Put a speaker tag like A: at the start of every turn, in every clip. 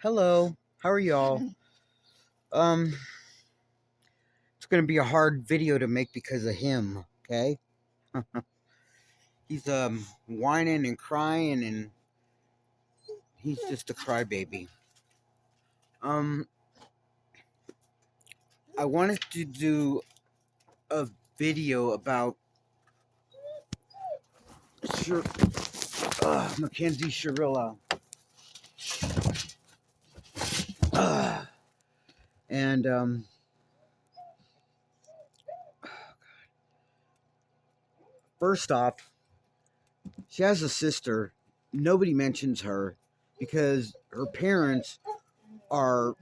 A: Hello, how are y'all? Um, it's gonna be a hard video to make because of him. Okay, he's whining and crying, and he's just a crybaby. Um, I wanted to do a video about Shir- Mackenzie Shirilla, and first off, she has a sister. Nobody mentions her because her parents are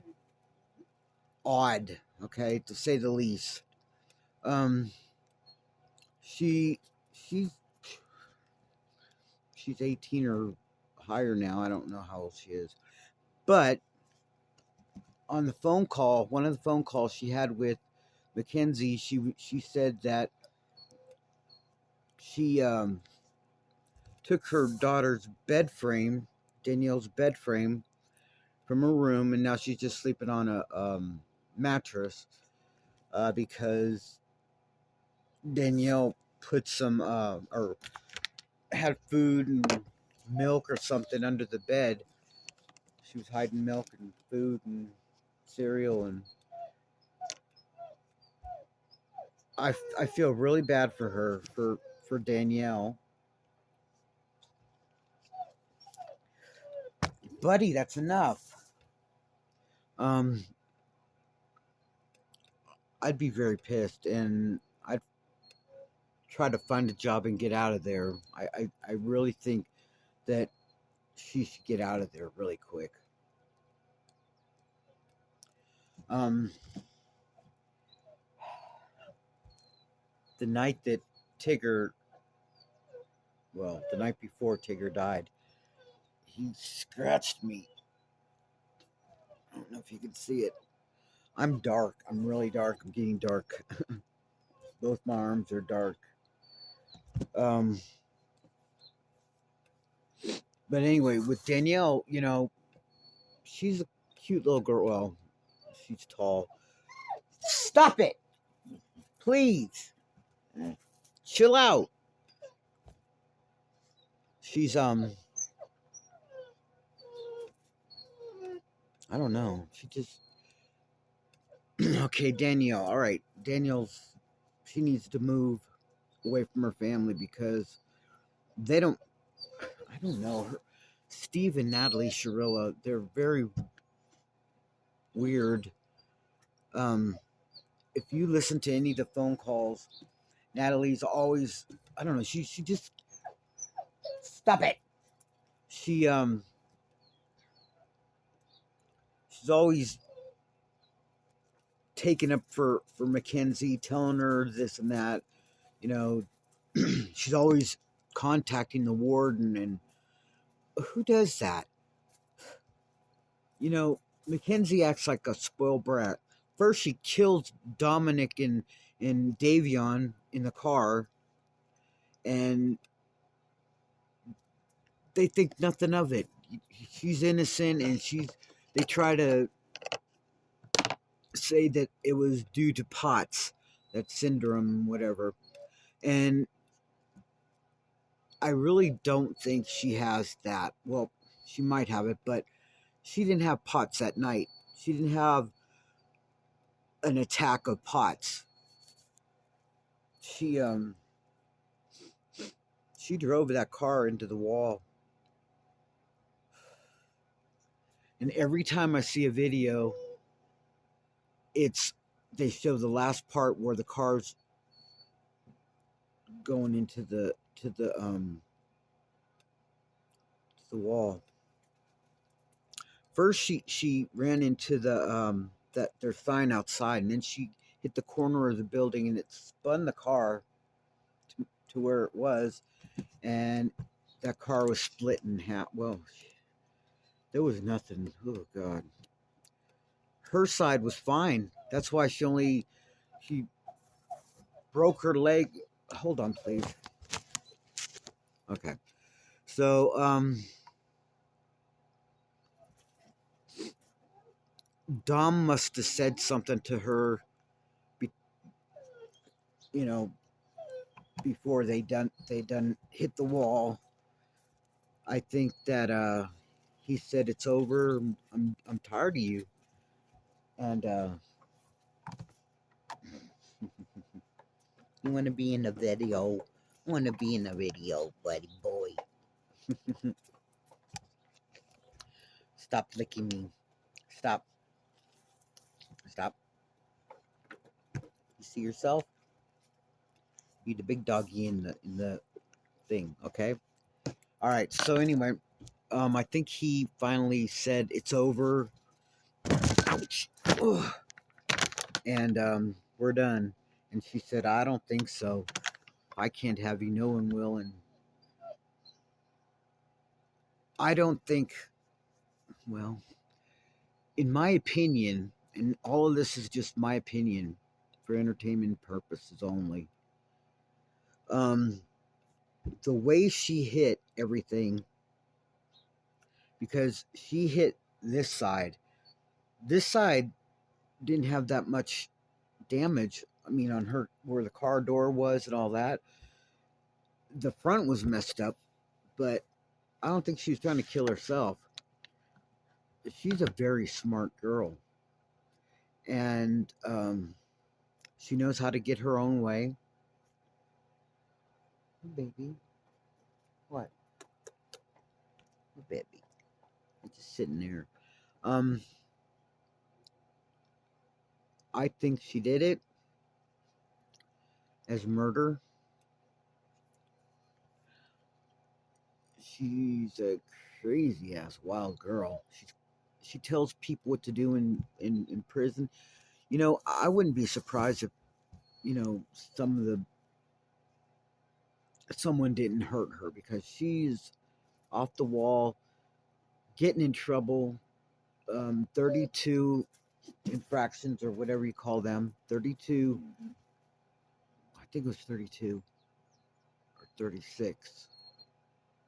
A: odd. Okay, to say the least. Um, she she's she's 18 or higher now. I don't know how old she is. But on the phone call, one of the phone calls she had with Mackenzie, she said that she took her daughter's bed frame, Danielle's bed frame, from her room, and now she's just sleeping on a mattress because Danielle put some or had food and milk or something under the bed. She was hiding milk and food and cereal, and I feel really bad for her, for Danielle. Buddy, that's enough. Um, I'd be very pissed, and I'd try to find a job and get out of there. I really think that she should get out of there really quick. Um, the night that Tigger, well, the night before Tigger died, he scratched me. I don't know if you can see it. I'm dark. I'm really dark. I'm getting dark. Both my arms are dark. Um, but anyway, with Danielle, she's a cute little girl. Well, she's tall. Stop it, please. Chill out. She's I don't know. She just okay, Danielle. All right, she needs to move away from her family because they don't. I don't know her. Steve and Natalie Shirilla, they're very weird. Um, if you listen to any of the phone calls, Natalie's always, I don't know, she just stop it. She she's always taking up for Mackenzie, telling her this and that. You know, she's always contacting the warden, and who does that? You know, Mackenzie acts like a spoiled brat. First, she kills Dominic and Davion in the car, and they think nothing of it. She's innocent, and they try to say that it was due to POTS, that syndrome, whatever. And I really don't think she has that. Well, she might have it, but she didn't have POTS that night. She didn't have an attack of POTS. She she drove that car into the wall. And every time I see a video, it's they show the last part where the car's going into the wall. First, she ran into that their sign outside, and then she hit the corner of the building, and it spun the car to where it was, and that car was split in half. Well, there was nothing. Oh God, her side was fine. That's why she broke her leg. Hold on, please. Okay, so Dom must have said something to her, you know, before they done hit the wall. I think that he said it's over. I'm tired of you, and you want to be in the video. Want to be in the video, buddy boy. Stop licking me. Stop. Stop. You see yourself? Be the big doggy in the thing, okay? All right. So anyway, I think he finally said it's over. Ouch. Ugh. And we're done. And she said, I don't think so. I can't have you. No one will. And I don't think. Well, in my opinion, and all of this is just my opinion, for entertainment purposes only. Um, the way she hit everything, because she hit this side. This side didn't have that much damage. I mean, on her where the car door was and all that. The front was messed up, but I don't think she was trying to kill herself. She's a very smart girl, and she knows how to get her own way. Baby, what? Baby, I'm just sitting there. Um, I think she did it as murder. She's a crazy ass wild girl. She tells people what to do in prison. You know, I wouldn't be surprised if, you know, some of the someone didn't hurt her, because she's off the wall, getting in trouble. 32 infractions or whatever you call them. 32. I think it was 32 or 36.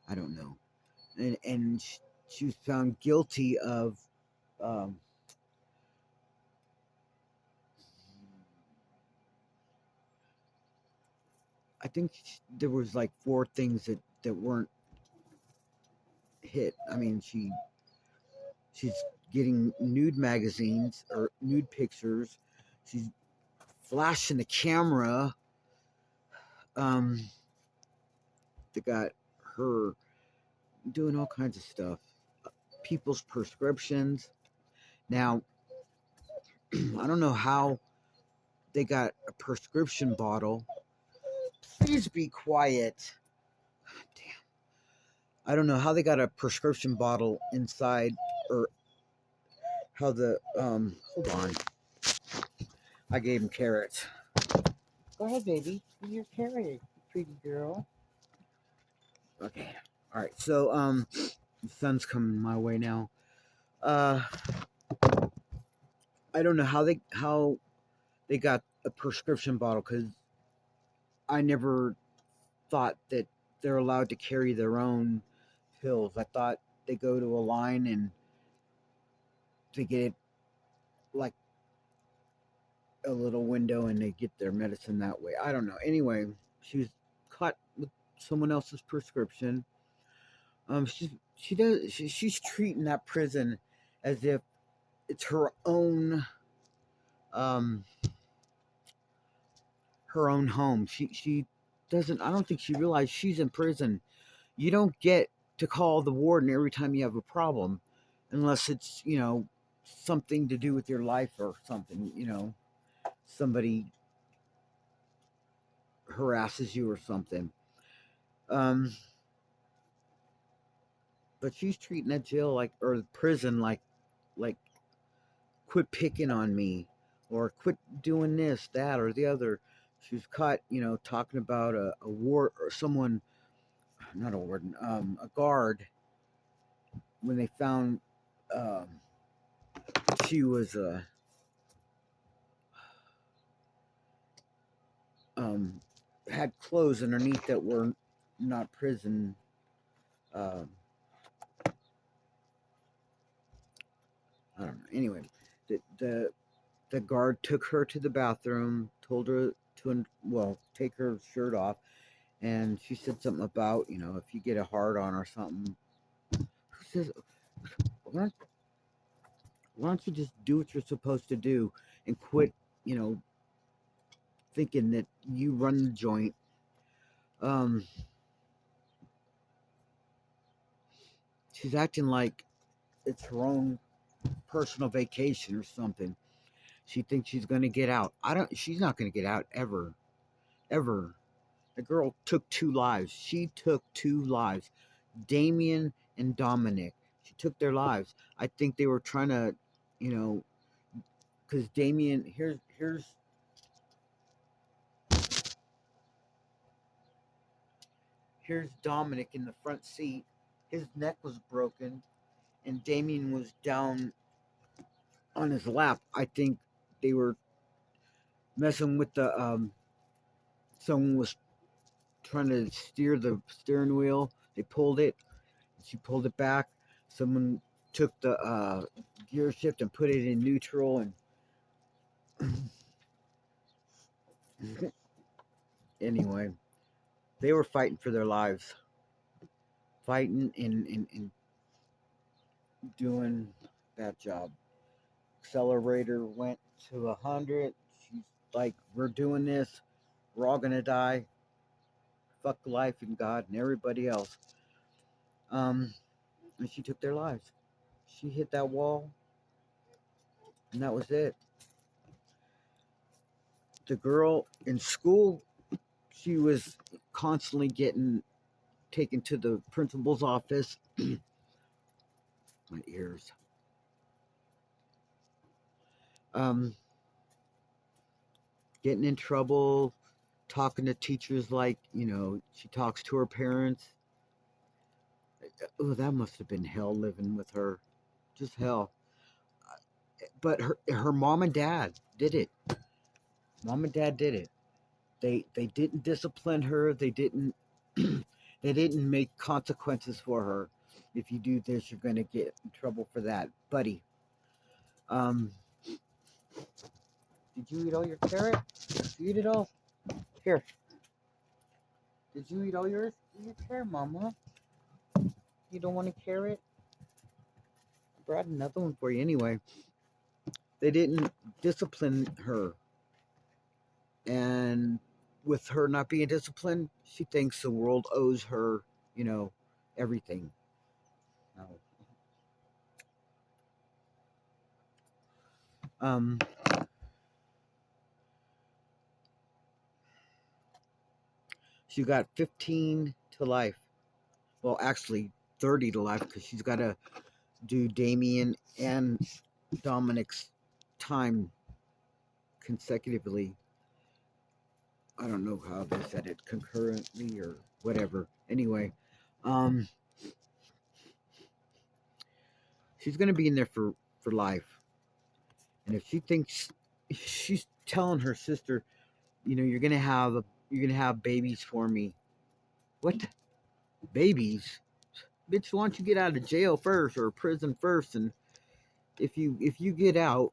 A: I don't know. And she was found guilty of. Um, I think there was like four things that weren't hit. I mean, she's getting nude magazines or nude pictures. She's flashing the camera. Um, they got her doing all kinds of stuff. People's prescriptions. Now, I don't know how they got a prescription bottle. Please be quiet. Damn. I don't know how they got a prescription bottle inside, or how the hold on. I gave him carrots. Go ahead, baby. Eat your carrot, pretty girl. Okay. All right. So the sun's coming my way now. Uh I don't know how they got a prescription bottle, cuz I never thought that they're allowed to carry their own pills. I thought they go to a line and they get like a little window and they get their medicine that way. I don't know. Anyway, she was caught with someone else's prescription. She's treating that prison as if it's um her own home. She doesn't. I don't think she realized she's in prison. You don't get to call the warden every time you have a problem, unless it's, you know, something to do with your life or something. You know, somebody harasses you or something. Um, but she's treating that jail like, or prison like quit picking on me, or quit doing this, that, or the other. She was caught, you know, talking about a ward or someone, not a warden, a guard, when they found um, she was um, had clothes underneath that were not prison. Um, I don't know. Anyway, The guard took her to the bathroom, told her to, well, take her shirt off, and she said something about, if you get a hard on or something. Who says, why don't, why don't you just do what you're supposed to do and quit, you know, thinking that you run the joint? Um, she's acting like it's her own personal vacation or something. She thinks she's gonna get out. She's not gonna get out ever. Ever. The girl took 2 lives. She took 2 lives. Damion and Dominic. She took their lives. I think they were trying to, you know, because Damion, here's Dominic in the front seat. His neck was broken, and Damion was down on his lap. I think they were messing with the someone was trying to steer the steering wheel. They pulled it. She pulled it back. Someone took the gear shift and put it in neutral, and anyway, they were fighting for their lives, fighting and doing that job. Accelerator went to 100. She's like, "We're doing this. We're all gonna die. Fuck life and God and everybody else." And she took their lives. She hit that wall, and that was it. The girl in school, she was constantly getting taken to the principal's office. My ears. Um, Getting in trouble, talking to teachers like, she talks to her parents. Oh, that must have been hell living with her. Just hell. But her mom and dad did it. Mom and dad did it. They didn't discipline her. They didn't they didn't make consequences for her. If you do this, you're gonna get in trouble for that, buddy. Um, did you eat all your carrot? Did you eat it all? Here. Did you eat all yours? Eat your carrot, Mama. You don't want a carrot? I brought another one for you anyway. They didn't discipline her, and with her not being disciplined, she thinks the world owes her, everything. No. Um, she got 15 to life. Well, actually, 30 to life because she's got to do Damion and Dominic's time consecutively. I don't know how they said it, concurrently or whatever. Anyway, um, she's gonna be in there for life. And if she thinks she's telling her sister, you're gonna have babies for me. What babies? Bitch, why don't you get out of jail first or prison first? And if you get out,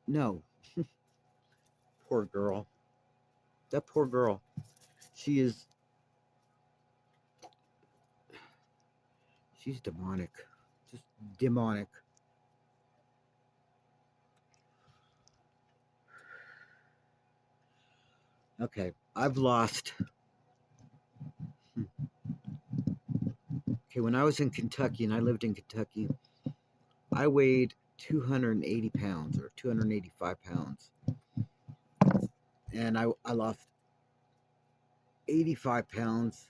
A: no. Poor girl. That poor girl. She is. She's demonic. Just demonic. Okay, I've lost. Okay, when I was in Kentucky and I lived in Kentucky, I weighed 280 pounds or 285 pounds. And I lost 85 pounds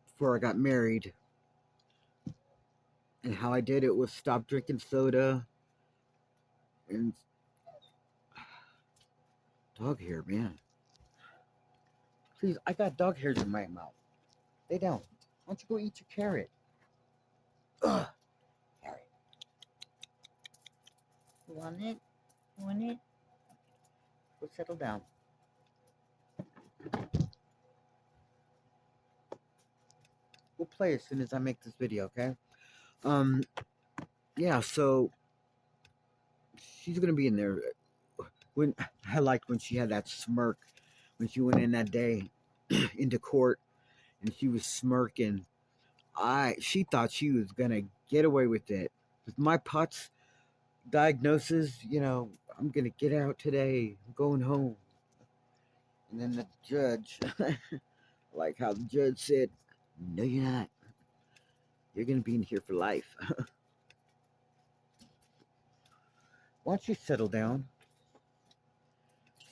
A: before I got married. And how I did it was stop drinking soda and dog hair, man. Please, I got dog hairs in my mouth. Lay down. Why don't you go eat your carrot? Ugh. Carrot. You want it? You want it? Go settle down. We'll play as soon as I make this video, okay? Um, yeah, so she's gonna be in there. When I liked when she had that smirk when she went in that day into court and she was smirking. She thought she was gonna get away with it. With my POTS diagnosis, I'm gonna get out today. I'm going home. And then the judge, like how the judge said, "No, you're not. You're gonna be in here for life." Once you settle down.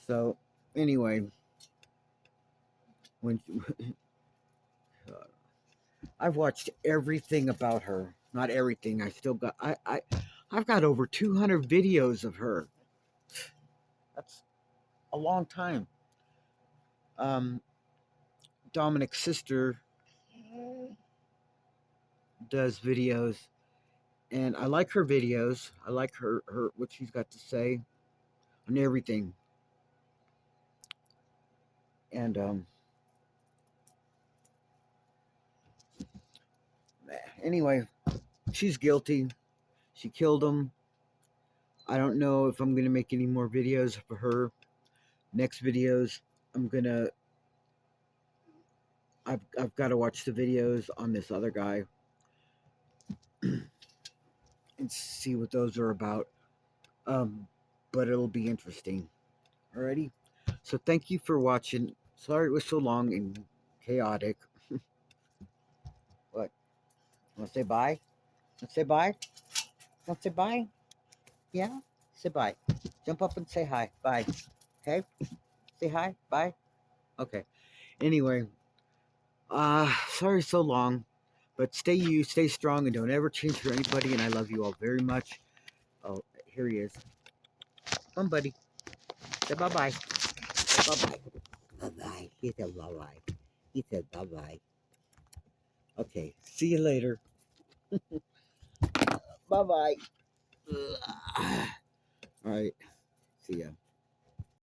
A: So anyway, when I've watched everything about her. Not everything. I still got. I've got over 200 videos of her. That's a long time. Um, Dominic's sister does videos, and I like her videos. I like her what she's got to say on everything. And anyway, she's guilty. She killed him. I don't know if I'm gonna make any more videos for her. Next videos, I'm gonna. I've got to watch the videos on this other guy and see what those are about. Um, but it'll be interesting. Alrighty. So thank you for watching. Sorry it was so long and chaotic. What? Want to say bye? Want to say bye? Want to say bye? Yeah? Say bye. Jump up and say hi. Bye. Okay? Say hi. Bye. Okay. Anyway, sorry so long. But stay you, stay strong, and don't ever change for anybody. And I love you all very much. Oh, here he is. Come, buddy. Say bye-bye. Bye-bye. Bye-bye. He said bye-bye. He said bye-bye. Okay. See you later. Bye-bye. All right. See ya.